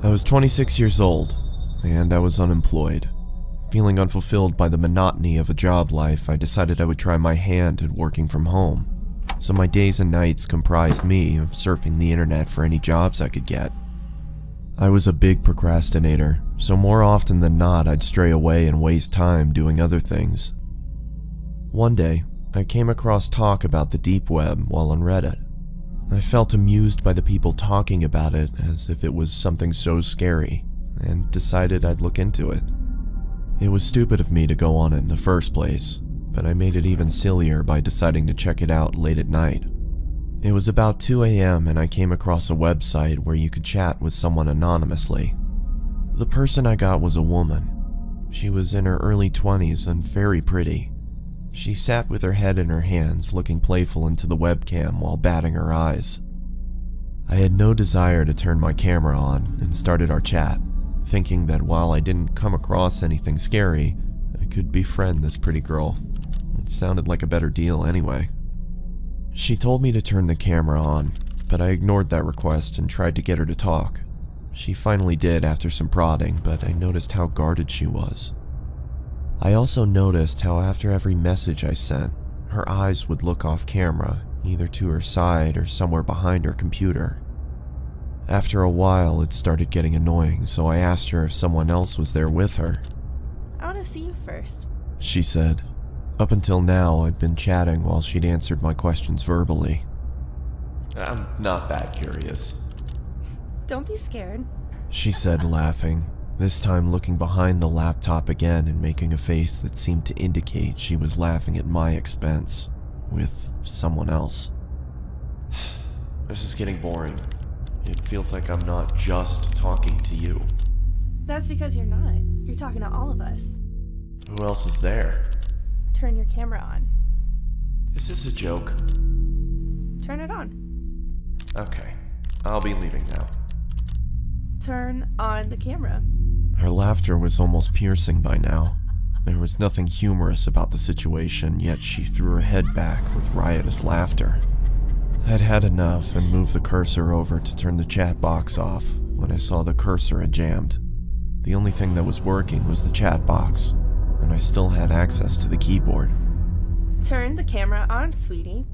I was 26 years old, and I was unemployed. Feeling unfulfilled by the monotony of a job life, I decided I would try my hand at working from home. So my days and nights comprised me of surfing the internet for any jobs I could get. I was a big procrastinator, so more often than not I'd stray away and waste time doing other things. One day, I came across talk about the deep web while on Reddit. I felt amused by the people talking about it as if it was something so scary, and decided I'd look into it. It was stupid of me to go on it in the first place, but I made it even sillier by deciding to check it out late at night. It was about 2 a.m. and I came across a website where you could chat with someone anonymously. The person I got was a woman. She was in her early 20s and very pretty. She sat with her head in her hands, looking playful into the webcam while batting her eyes. I had no desire to turn my camera on and started our chat, thinking that while I didn't come across anything scary, I could befriend this pretty girl. It sounded like a better deal anyway. She told me to turn the camera on, but I ignored that request and tried to get her to talk. She finally did after some prodding, but I noticed how guarded she was. I also noticed how after every message I sent, her eyes would look off camera, either to her side or somewhere behind her computer. After a while, it started getting annoying, so I asked her if someone else was there with her. I want to see you first. She said. Up until now, I'd been chatting while she'd answered my questions verbally. I'm not that curious. Don't be scared. She said, laughing, this time looking behind the laptop again and making a face that seemed to indicate she was laughing at my expense, with someone else. This is getting boring. It feels like I'm not just talking to you. That's because you're not. You're talking to all of us. Who else is there? Turn your camera on. Is this a joke? Turn it on. Okay, I'll be leaving now. Turn on the camera. Her laughter was almost piercing by now. There was nothing humorous about the situation, yet she threw her head back with riotous laughter. I'd had enough and moved the cursor over to turn the chat box off when I saw the cursor had jammed. The only thing that was working was the chat box, and I still had access to the keyboard. Turn the camera on, sweetie.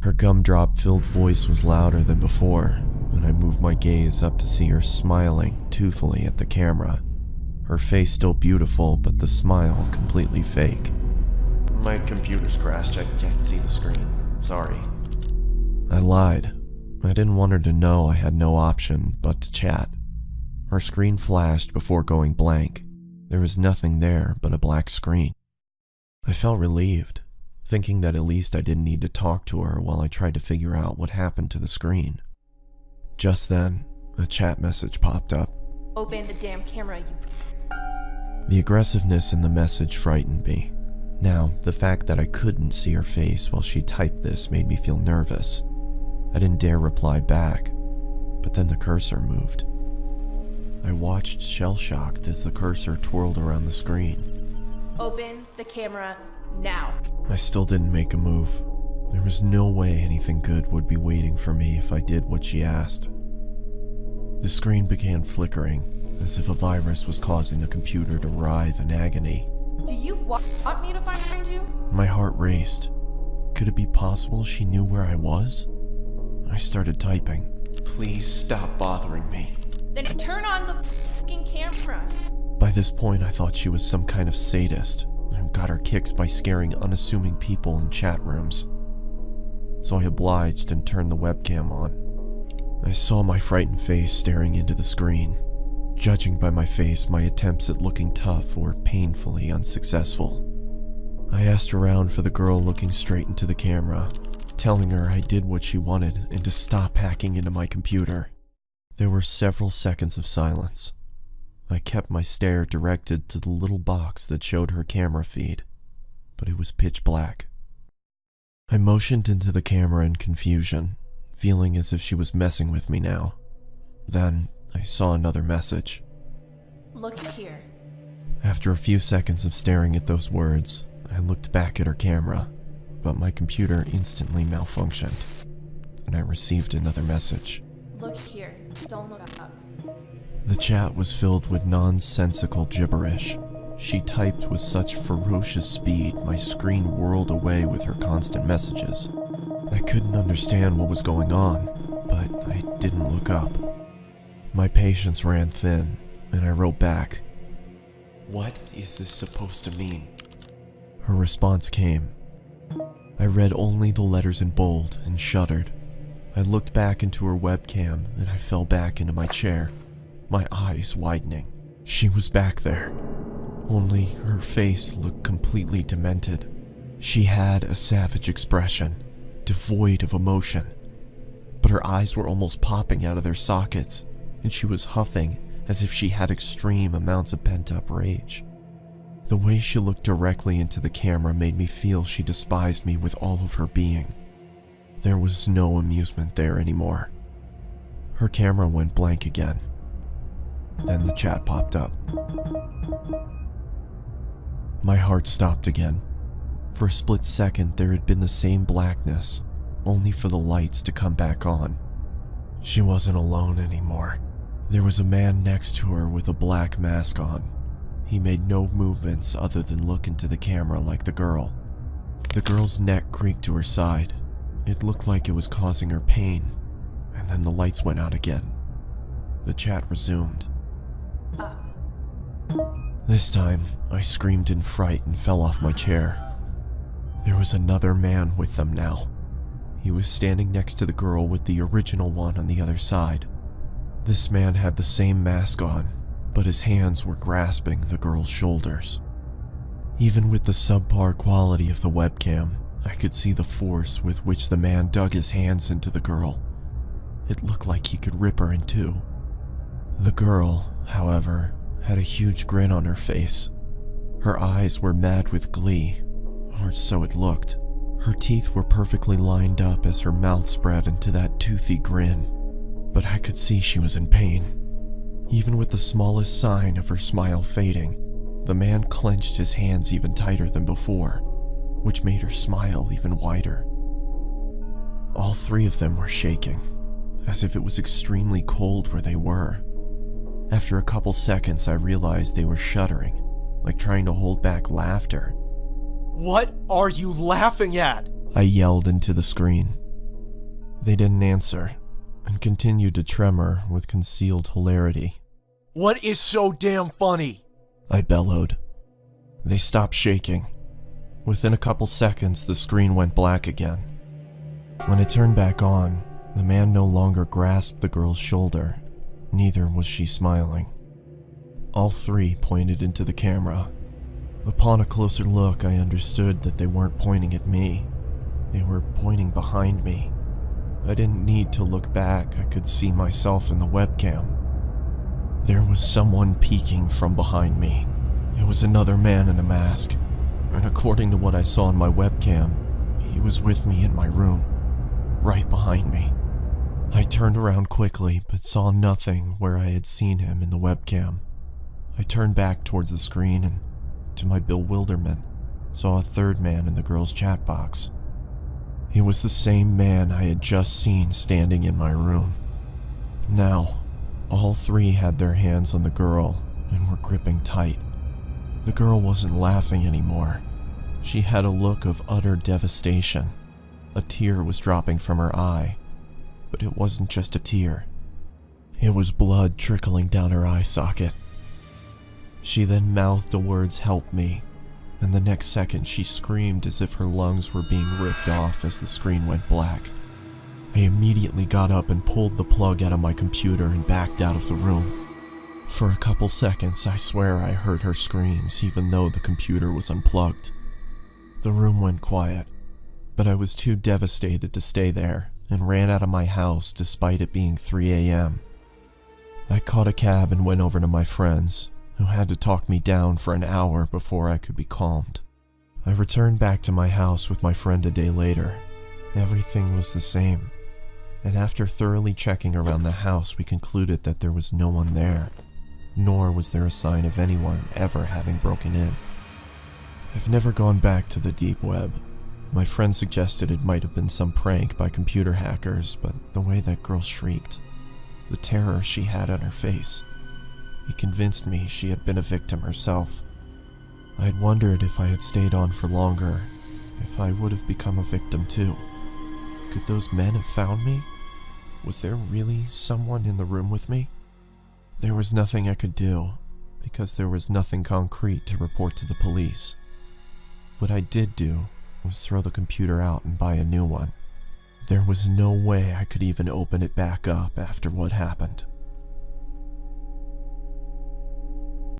Her gumdrop-filled voice was louder than before, and I moved my gaze up to see her smiling toothfully at the camera. Her face still beautiful, but the smile completely fake. My computer's crashed. I can't see the screen. Sorry. I lied. I didn't want her to know I had no option but to chat. Her screen flashed before going blank. There was nothing there but a black screen. I felt relieved, thinking that at least I didn't need to talk to her while I tried to figure out what happened to the screen. Just then, a chat message popped up. Open the damn camera, you... The aggressiveness in the message frightened me. Now, the fact that I couldn't see her face while she typed this made me feel nervous. I didn't dare reply back, but then the cursor moved. I watched shell-shocked as the cursor twirled around the screen. Open the camera now. I still didn't make a move. There was no way anything good would be waiting for me if I did what she asked. The screen began flickering, as if a virus was causing the computer to writhe in agony. Do you want me to find you? My heart raced. Could it be possible she knew where I was? I started typing. Please stop bothering me. Then turn on the fucking camera. By this point, I thought she was some kind of sadist and got her kicks by scaring unassuming people in chat rooms. So I obliged and turned the webcam on. I saw my frightened face staring into the screen. Judging by my face, my attempts at looking tough were painfully unsuccessful. I asked around for the girl looking straight into the camera, telling her I did what she wanted and to stop hacking into my computer. There were several seconds of silence. I kept my stare directed to the little box that showed her camera feed, but it was pitch black. I motioned into the camera in confusion, feeling as if she was messing with me now. Then I saw another message. Look here. After a few seconds of staring at those words, I looked back at her camera, but my computer instantly malfunctioned, and I received another message. Look here. Don't look up. The chat was filled with nonsensical gibberish. She typed with such ferocious speed, my screen whirled away with her constant messages. I couldn't understand what was going on, but I didn't look up. My patience ran thin, and I wrote back, "What is this supposed to mean?" Her response came. I read only the letters in bold and shuddered. I looked back into her webcam and I fell back into my chair, my eyes widening. She was back there, only her face looked completely demented. She had a savage expression, devoid of emotion, but her eyes were almost popping out of their sockets, and she was huffing as if she had extreme amounts of pent-up rage. The way she looked directly into the camera made me feel she despised me with all of her being. There was no amusement there anymore. Her camera went blank again. Then the chat popped up. My heart stopped again. For a split second, there had been the same blackness, only for the lights to come back on. She wasn't alone anymore. There was a man next to her with a black mask on. He made no movements other than look into the camera like the girl. The girl's neck creaked to her side. It looked like it was causing her pain, and then the lights went out again. The chat resumed. This time, I screamed in fright and fell off my chair. There was another man with them now. He was standing next to the girl with the original one on the other side. This man had the same mask on, but his hands were grasping the girl's shoulders. Even with the subpar quality of the webcam, I could see the force with which the man dug his hands into the girl. It looked like he could rip her in two. The girl, however, had a huge grin on her face. Her eyes were mad with glee, or so it looked. Her teeth were perfectly lined up as her mouth spread into that toothy grin, but I could see she was in pain. Even with the smallest sign of her smile fading, the man clenched his hands even tighter than before, which made her smile even wider. All three of them were shaking, as if it was extremely cold where they were. After a couple seconds, I realized they were shuddering, like trying to hold back laughter. What are you laughing at? I yelled into the screen. They didn't answer, and continued to tremor with concealed hilarity. What is so damn funny? I bellowed. They stopped shaking. Within a couple seconds, the screen went black again. When it turned back on, the man no longer grasped the girl's shoulder, neither was she smiling. All three pointed into the camera. Upon a closer look, I understood that they weren't pointing at me. They were pointing behind me. I didn't need to look back, I could see myself in the webcam. There was someone peeking from behind me. It was another man in a mask, and according to what I saw on my webcam, he was with me in my room, right behind me. I turned around quickly, but saw nothing where I had seen him in the webcam. I turned back towards the screen and, to my bewilderment, saw a third man in the girl's chat box. It was the same man I had just seen standing in my room. Now, all three had their hands on the girl and were gripping tight. The girl wasn't laughing anymore. She had a look of utter devastation. A tear was dropping from her eye, but it wasn't just a tear. It was blood trickling down her eye socket. She then mouthed the words, "Help me," and the next second she screamed as if her lungs were being ripped off as the screen went black. I immediately got up and pulled the plug out of my computer and backed out of the room. For a couple seconds, I swear I heard her screams even though the computer was unplugged. The room went quiet, but I was too devastated to stay there and ran out of my house despite it being 3 a.m. I caught a cab and went over to my friends, who had to talk me down for an hour before I could be calmed. I returned back to my house with my friend a day later. Everything was the same, and after thoroughly checking around the house, we concluded that there was no one there, nor was there a sign of anyone ever having broken in. I've never gone back to the deep web. My friend suggested it might have been some prank by computer hackers, but the way that girl shrieked, the terror she had on her face, He convinced me she had been a victim herself. I had wondered if I had stayed on for longer, if I would have become a victim too. Could those men have found me? Was there really someone in the room with me? There was nothing I could do, because there was nothing concrete to report to the police. What I did do was throw the computer out and buy a new one. There was no way I could even open it back up after what happened.